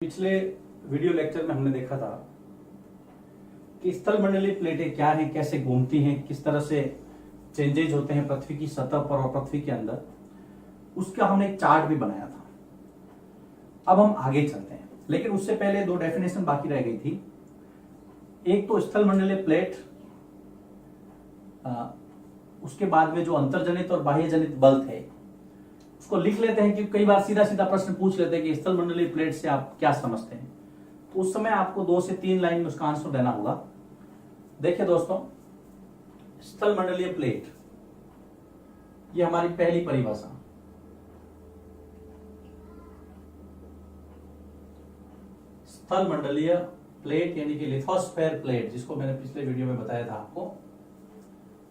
पिछले video lecture में हमने देखा था कि स्थल मंडलीय प्लेटें क्या हैं, कैसे घूमती हैं, किस तरह से चेंजेज होते हैं पृथ्वी की सतह पर और पृथ्वी के अंदर। उसका हमने एक चार्ट भी बनाया था। अब हम आगे चलते हैं, लेकिन उससे पहले दो डेफिनेशन बाकी रह गई थी। एक तो स्थल मंडलीय प्लेट, उसके बाद में जो अंतर्जनित और बाह्य जनित बल थे उसको लिख लेते हैं, क्योंकि कई बार सीधा सीधा प्रश्न पूछ लेते हैं कि स्थल मंडलीय प्लेट से आप क्या समझते हैं। तो उस समय आपको 2 से 3 लाइन में उसका आंसर देना होगा। देखिए दोस्तों, स्थल मंडलीय प्लेट ये हमारी पहली परिभाषा। स्थल मंडलीय प्लेट यानी कि लिथोस्फेयर प्लेट, जिसको मैंने पिछले वीडियो में बताया था आपको,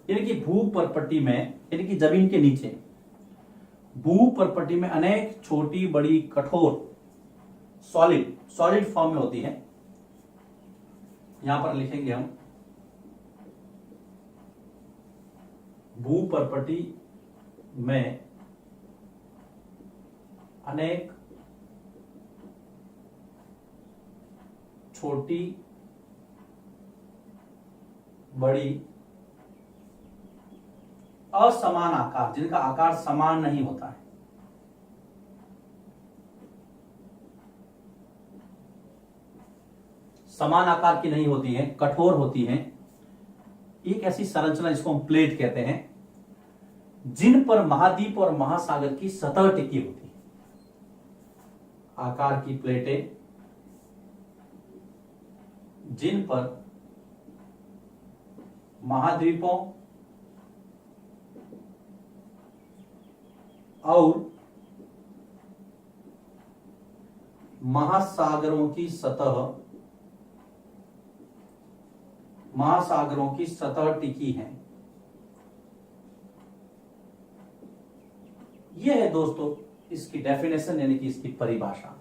यानी कि भूपर्पटी में, यानी कि जमीन के नीचे भूपर्पटी में अनेक छोटी बड़ी कठोर सॉलिड फॉर्म में होती है। यहां पर लिखेंगे हम भूपर्पटी में अनेक छोटी बड़ी असमान आकार, जिनका आकार समान नहीं होता है। समान आकार की नहीं होती है, कठोर होती है। एक ऐसी संरचना जिसको हम प्लेट कहते हैं, जिन पर महाद्वीप और महासागर की सतह टिकी होती है। आकार की प्लेटें जिन पर महाद्वीपों और महासागरों की सतह टिकी है। यह है दोस्तों इसकी डेफिनेशन, यानी कि इसकी परिभाषा।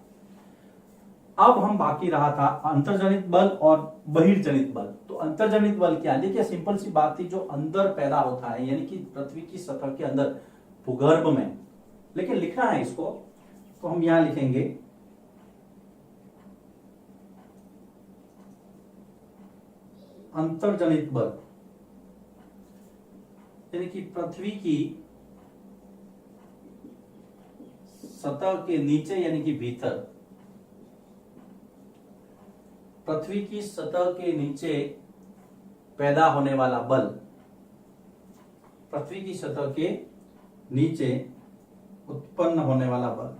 अब हम बाकी रहा था अंतर्जनित बल और बहिर्जनित बल। तो अंतर्जनित बल क्या है? देखिए, सिंपल सी बात थी, जो अंदर पैदा होता है, यानी कि पृथ्वी की सतह के अंदर भूगर्भ में। लेकिन लिखना है इसको, तो हम यहां लिखेंगे अंतर्जनित बल, यानी कि पृथ्वी की सतह के नीचे, यानी कि भीतर, पृथ्वी की सतह के नीचे पैदा होने वाला बल, पृथ्वी की सतह के नीचे उत्पन्न होने वाला बल,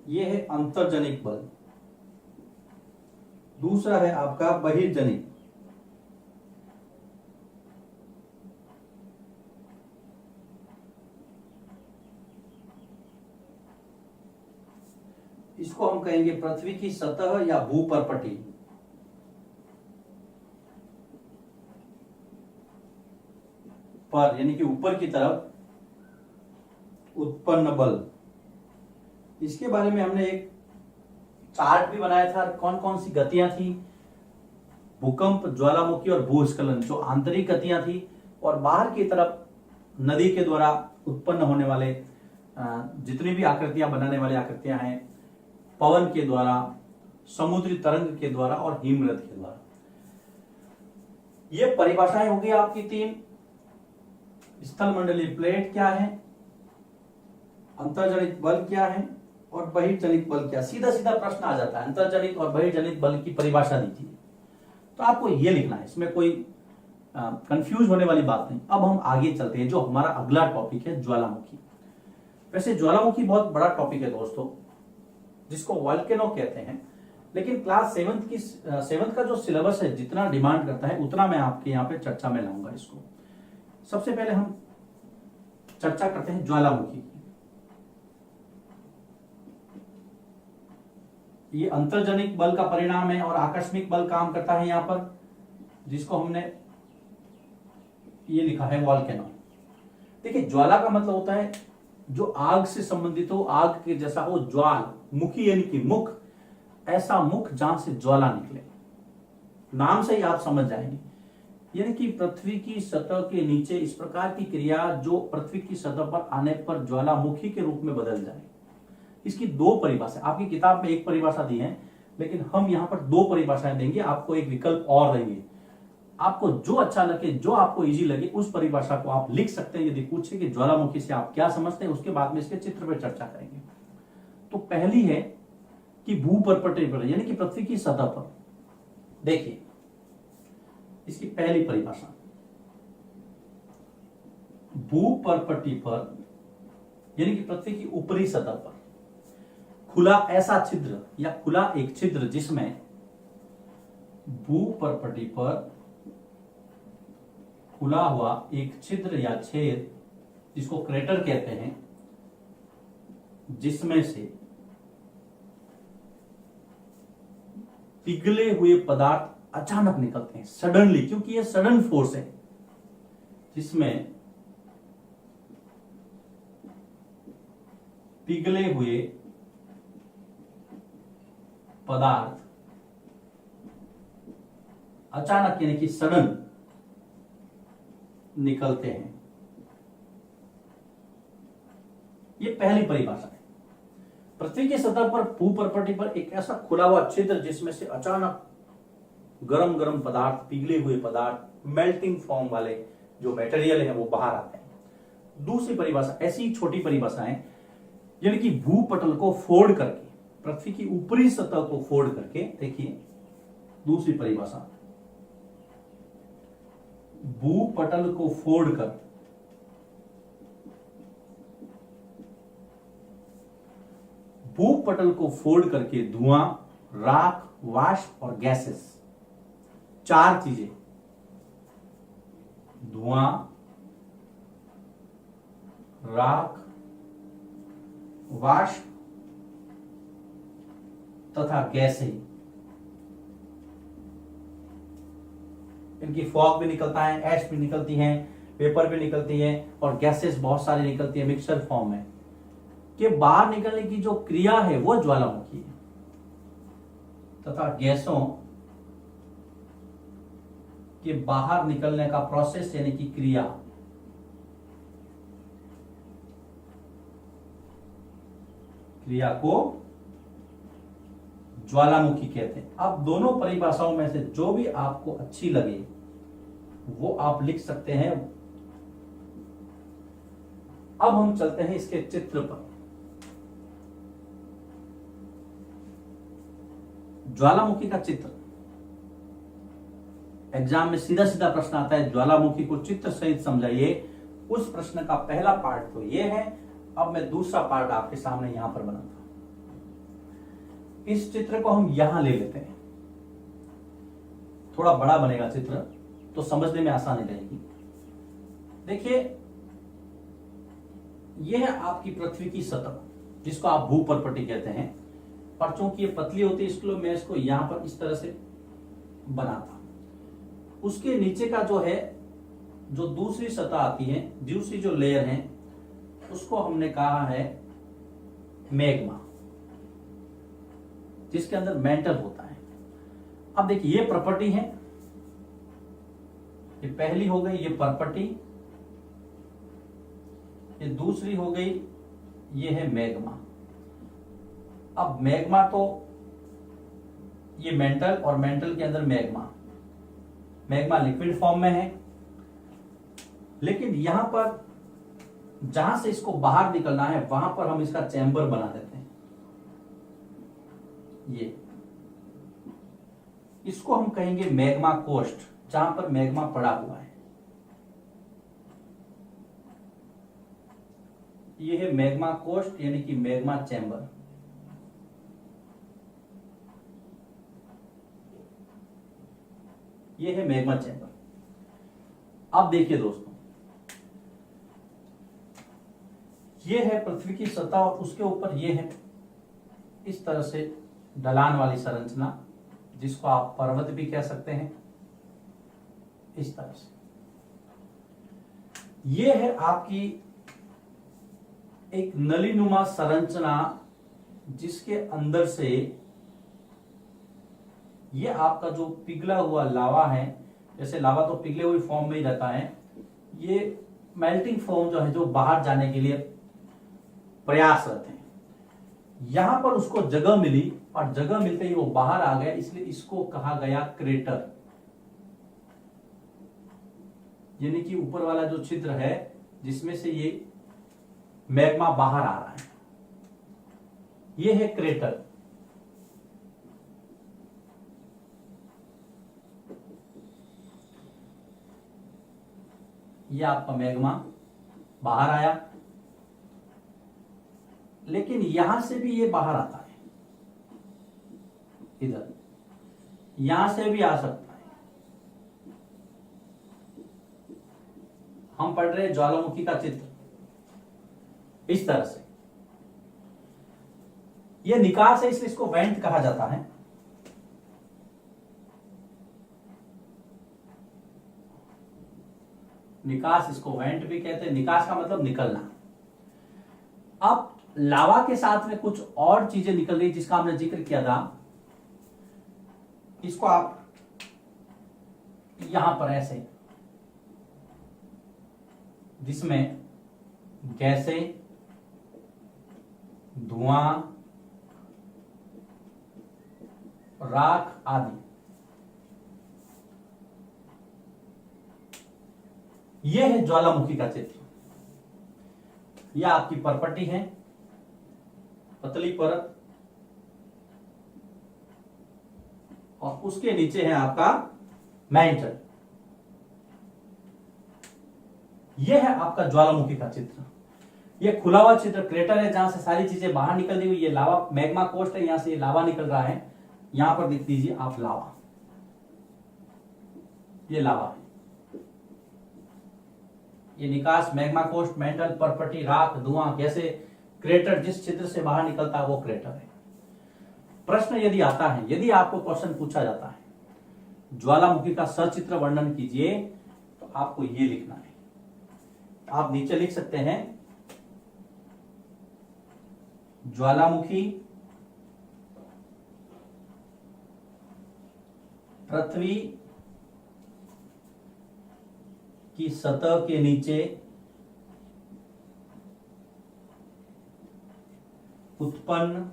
यह है अंतर्जनित बल। दूसरा है आपका बहिर्जनित। इसको हम कहेंगे पृथ्वी की सतह या भूपर्पटी पर, यानी कि ऊपर की तरफ उत्पन्न बल। इसके बारे में हमने एक चार्ट भी बनाया था, कौन कौन सी गतियां थी। भूकंप, ज्वालामुखी और भूस्खलन, जो आंतरिक गतियां थी, और बाहर की तरफ नदी के द्वारा उत्पन्न होने वाले जितनी भी आकृतियां बनाने वाली आकृतियां हैं, पवन के द्वारा, समुद्री तरंग के द्वारा और हिमरथ के द्वारा। ये परिभाषाएं होगी आपकी 3। स्थल मंडलीय प्लेट क्या है, अंतर्जनित बल क्या है, और बहिर्जनित बल क्या। सीधा सीधा प्रश्न आ जाता है, अंतर्जनित और बहिर्जनित बल की परिभाषा दीजिए। तो आपको ये लिखना है, इसमें कोई कंफ्यूज होने वाली बात नहीं। अब हम आगे चलते हैं, जो हमारा अगला टॉपिक है ज्वालामुखी। वैसे ज्वालामुखी बहुत बड़ा टॉपिक है दोस्तों, जिसको वॉल्केनो कहते हैं। लेकिन क्लास 7th का जो सिलेबस है, जितना डिमांड करता है उतना मैं आपके यहाँ पे चर्चा में लाऊंगा इसको। सबसे पहले हम चर्चा करते हैं ज्वालामुखी की। ये अंतर्जनित बल का परिणाम है और आकस्मिक बल काम करता है यहाँ पर, जिसको हमने ये लिखा है वॉल्केनो। देखिए, ज्वाला का मतलब होता है जो आग से संबंधित हो, आग के जैसा हो। ज्वाल मुखी यानी कि मुख, ऐसा मुख जहां से ज्वाला निकले। नाम से ही आप समझ जाएंगे। यानी कि पृथ्वी की सतह के नीचे इस प्रकार की क्रिया जो पृथ्वी की सतह पर आने पर ज्वालामुखी के रूप में बदल जाए। इसकी दो परिभाषा, आपकी किताब में एक परिभाषा दी है, लेकिन हम यहां पर दो परिभाषाएं देंगे, आपको एक विकल्प और देंगे। आपको जो अच्छा लगे, जो आपको इजी लगे, उस परिभाषा को आप लिख सकते हैं। यदि पूछे कि ज्वालामुखी से आप क्या समझते हैं, उसके बाद में इसके चित्र पर चर्चा करेंगे। तो पहली है कि भूपर्पटी पर, यानी कि पृथ्वी की सतह पर। देखिए इसकी पहली परिभाषा, भूपर्पटी पर यानी कि पृथ्वी की ऊपरी सतह पर खुला ऐसा छिद्र या खुला एक छिद्र जिसमें भूपर्पटी पर खुला हुआ एक छिद्र या छेद, जिसको क्रेटर कहते हैं, जिसमें से पिघले हुए पदार्थ अचानक निकलते हैं, सडनली, क्योंकि ये सडन फोर्स है, जिसमें पिघले हुए पदार्थ अचानक यानी कि सडन निकलते हैं। ये पहली परिभाषा है। पृथ्वी की सतह पर भूपर्पटी पर एक ऐसा खुला हुआ छिद्र जिसमें से अचानक गरम गरम पदार्थ, पिघले हुए पदार्थ, मेल्टिंग फॉर्म वाले जो मटेरियल है वो बाहर आते हैं। दूसरी परिभाषा, ऐसी छोटी परिभाषाएं, यानी कि भूपटल को फोड़ करके, पृथ्वी की ऊपरी सतह को फोड़ करके, देखिए दूसरी परिभाषा, भूपटल को फोड़कर भूपटल को फोड़ करके धुआं, राख, वाष्प और गैसेस, चार चीजें, धुआं, राख, वाष्प तथा गैसें, इनकी फॉग भी निकलता है, ऐश भी निकलती है, वेपर भी निकलती है और गैसेस बहुत सारी निकलती है मिक्सचर फॉर्म में, के बाहर निकलने की जो क्रिया है वो ज्वालामुखी है, तथा गैसों के बाहर निकलने का प्रोसेस यानी कि क्रिया को ज्वालामुखी कहते हैं। अब दोनों परिभाषाओं में से जो भी आपको अच्छी लगे वो आप लिख सकते हैं। अब हम चलते हैं इसके चित्र पर। ज्वालामुखी का चित्र, एग्जाम में सीधा सीधा प्रश्न आता है, ज्वालामुखी को चित्र सहित समझाइए। उस प्रश्न का पहला पार्ट तो ये है। अब मैं दूसरा पार्ट आपके सामने यहां पर बनाता हूं। इस चित्र को हम यहां ले लेते हैं, थोड़ा बड़ा बनेगा चित्र तो समझने में आसानी रहेगी। देखिए यह है आपकी पृथ्वी की सतह, जिसको आप भूपर्पटी कहते हैं, और चूंकि ये पतली होती है इसलिए मैं इसको यहां पर इस तरह से बनाता। उसके नीचे का जो है, जो दूसरी सतह आती है, दूसरी जो लेयर है, उसको हमने कहा है मैग्मा, जिसके अंदर मेंटल होता है। अब देखिए ये प्रॉपर्टी है, ये पहली हो गई, ये प्रॉपर्टी, ये दूसरी हो गई, ये है मैग्मा। अब मैग्मा तो ये मेंटल और मेंटल के अंदर मैग्मा, मैग्मा लिक्विड फॉर्म में है, लेकिन यहां पर जहां से इसको बाहर निकलना है वहां पर हम इसका चैम्बर बना देते हैं। ये इसको हम कहेंगे मैग्मा कोस्ट, जहां पर मैग्मा पड़ा हुआ है। ये है मैग्मा कोस्ट यानी कि मैग्मा चैम्बर। ये है मैग्मा चैम्बर। अब देखिए दोस्तों, ये है पृथ्वी की सतह और उसके ऊपर ये है इस तरह से ढलान वाली संरचना, जिसको आप पर्वत भी कह सकते हैं, इस तरह से। ये है आपकी एक नलीनुमा संरचना, जिसके अंदर से ये आपका जो पिघला हुआ लावा है, जैसे लावा तो पिघले हुई फॉर्म में ही रहता है, ये मेल्टिंग फॉर्म जो है, जो बाहर जाने के लिए प्रयासरत है। यहां पर उसको जगह मिली और जगह मिलते ही वो बाहर आ गया, इसलिए इसको कहा गया क्रेटर। यानी कि ऊपर वाला जो छिद्र है जिसमें से ये मैग्मा बाहर आ रहा है, ये है क्रेटर। ये आपका मैग्मा बाहर आया, लेकिन यहां से भी ये बाहर आता है, इधर यहां से भी आ सकता है। हम पढ़ रहे हैं ज्वालामुखी का चित्र इस तरह से। ये निकास है, इसलिए इसको वेंट कहा जाता है। निकास, इसको वेंट भी कहते हैं। निकास का मतलब निकलना। अब लावा के साथ में कुछ और चीजें निकल रही जिसका हमने जिक्र किया था। इसको आप यहां पर ऐसे, जिसमें गैसें, धुआं, राख आदि, यह है ज्वालामुखी का चित्र। यह आपकी परपटी है, पतली परत, और उसके नीचे है आपका मैंटल। यह है आपका ज्वालामुखी का चित्र। यह खुला हुआ चित्र क्रेटर है, जहां से सारी चीजें बाहर निकलती हुई। ये लावा मैग्मा कोस्ट है, यहां से ये लावा निकल रहा है। यहां पर देख लीजिए आप लावा, ये लावा है। ये निकास, मैग्मा कोस्ट, मैंटल, परपटी, राख, धुआं, गैसे, क्रेटर, जिस छिद्र से बाहर निकलता है वो क्रेटर है। प्रश्न यदि आता है, यदि आपको क्वेश्चन पूछा जाता है ज्वालामुखी का सचित्र वर्णन कीजिए, तो आपको ये लिखना है। आप नीचे लिख सकते हैं ज्वालामुखी पृथ्वी की सतह के नीचे उत्पन्न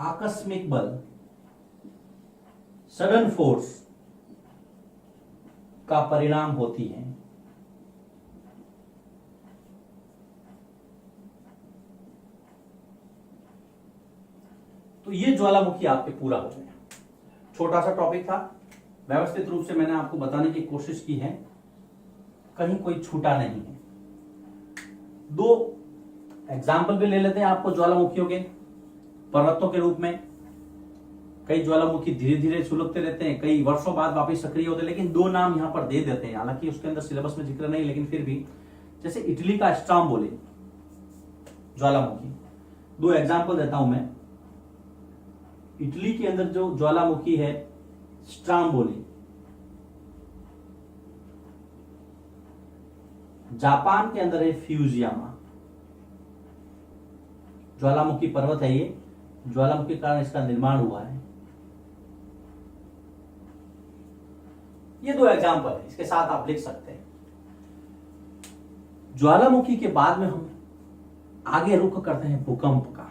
आकस्मिक बल, सडन फोर्स का परिणाम होती है। तो ये ज्वालामुखी आपके पूरा हो गया। छोटा सा टॉपिक था, व्यवस्थित रूप से मैंने आपको बताने की कोशिश की है, कहीं कोई छूटा नहीं है। दो एग्जाम्पल भी ले लेते हैं आपको ज्वालामुखियों के, पर्वतों के रूप में। कई ज्वालामुखी धीरे धीरे सुलगते रहते हैं, कई वर्षों बाद वापस सक्रिय होते हैं, लेकिन दो नाम यहां पर दे देते हैं। हालांकि उसके अंदर सिलेबस में जिक्र नहीं, लेकिन फिर भी, जैसे इटली का स्ट्राम्बोली ज्वालामुखी, दो एग्जाम्पल देता हूं मैं। इटली के अंदर जो ज्वालामुखी है स्ट्राम्बोली, जापान के अंदर है फ्यूजियामा। ज्वालामुखी पर्वत है ये, ज्वालामुखी के कारण इसका निर्माण हुआ है। ये दो एग्जाम्पल है, इसके साथ आप लिख सकते हैं। ज्वालामुखी के बाद में हम आगे रुख करते हैं भूकंप का।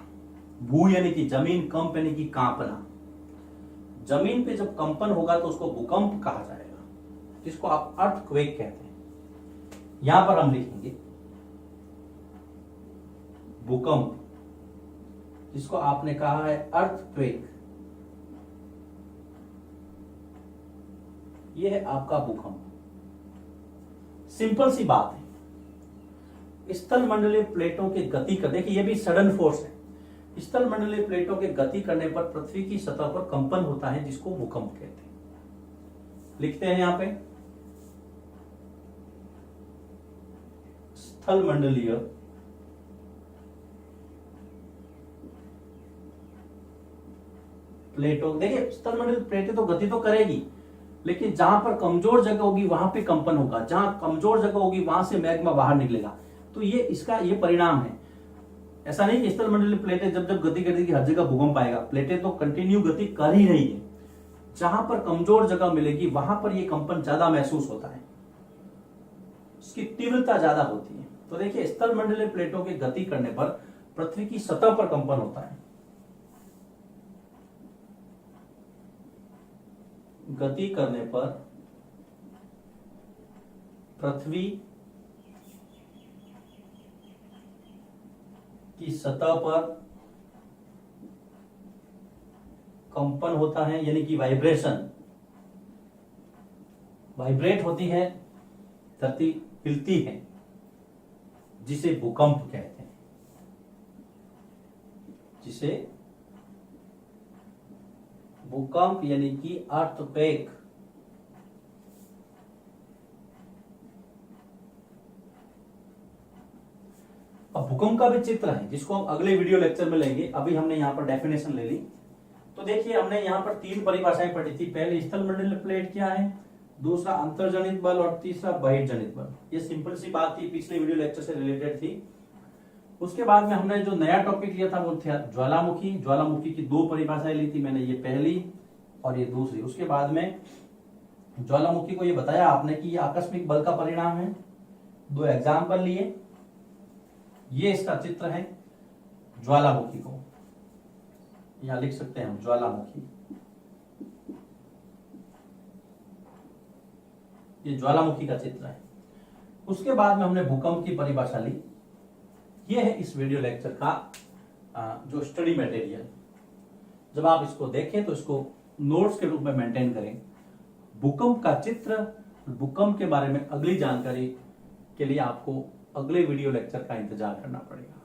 भू यानी कि जमीन, कंप यानी कि कांपना। जमीन पे जब कंपन होगा तो उसको भूकंप कहा जाएगा, जिसको आप अर्थक्वेक कहते हैं। यहां पर हम लिखेंगे भूकंप, जिसको आपने कहा है अर्थक्वेक। यह है आपका भूकंप। सिंपल सी बात है। स्थल मंडलीय प्लेटों के गति कर, देखिए ये भी सडन फोर्स है। स्थल मंडलीय प्लेटों के गति करने पर पृथ्वी की सतह पर कंपन होता है, जिसको भूकंप कहते हैं। लिखते हैं यहां पे स्थल मंडलीय प्लेटों, देखिए स्थल मंडलीय प्लेटें तो गति तो करेगी, लेकिन जहां पर कमजोर जगह होगी वहां पे कंपन होगा, जहां कमजोर जगह होगी वहां से मैग्मा बाहर निकलेगा। तो ये इसका ये परिणाम है। ऐसा नहीं कि स्थल मंडलीय प्लेटें जब जब गति करेगी हर जगह भूकंप आएगा। प्लेटें तो कंटिन्यू गति कर ही रही है। जहां पर कमजोर जगह मिलेगी वहां पर ये कंपन ज्यादा महसूस होता है, उसकी तीव्रता ज्यादा होती है। तो देखिए स्थल मंडलीय प्लेटों के गति करने पर पृथ्वी की सतह पर कंपन होता है। गति करने पर पृथ्वी की सतह पर कंपन होता है, यानी कि वाइब्रेशन, वाइब्रेट होती है, धरती हिलती है, जिसे भूकंप कहते हैं, जिसे भूकंप यानी कि अर्थक्वेक। अब भूकंप का भी चित्र है जिसको हम अगले वीडियो लेक्चर में लेंगे। अभी हमने यहां पर डेफिनेशन ले ली। तो देखिए हमने यहां पर 3 परिभाषाएं पढ़ी थी। पहले स्थल मंडलीय प्लेट क्या है, दूसरा अंतर्जनित बल और तीसरा बहिर्जनित बल। ये सिंपल सी बात थी, पिछले वीडियो लेक्चर से रिलेटेड थी। उसके बाद में हमने जो नया टॉपिक लिया था वो था ज्वालामुखी। ज्वालामुखी की 2 परिभाषाएं ली थी मैंने, ये पहली और ये दूसरी। उसके बाद में ज्वालामुखी को ये बताया आपने कि ये आकस्मिक बल का परिणाम है। 2 एग्जाम्पल लिए, ये इसका चित्र है ज्वालामुखी को, यहां लिख सकते हैं हम ज्वालामुखी। ये ज्वालामुखी का चित्र है। उसके बाद में हमने भूकंप की परिभाषा ली। ये है इस वीडियो लेक्चर का जो स्टडी मटेरियल। जब आप इसको देखें तो इसको नोट्स के रूप में मेंटेन करें। भूकंप का चित्र, भूकंप के बारे में अगली जानकारी के लिए आपको अगले वीडियो लेक्चर का इंतजार करना पड़ेगा।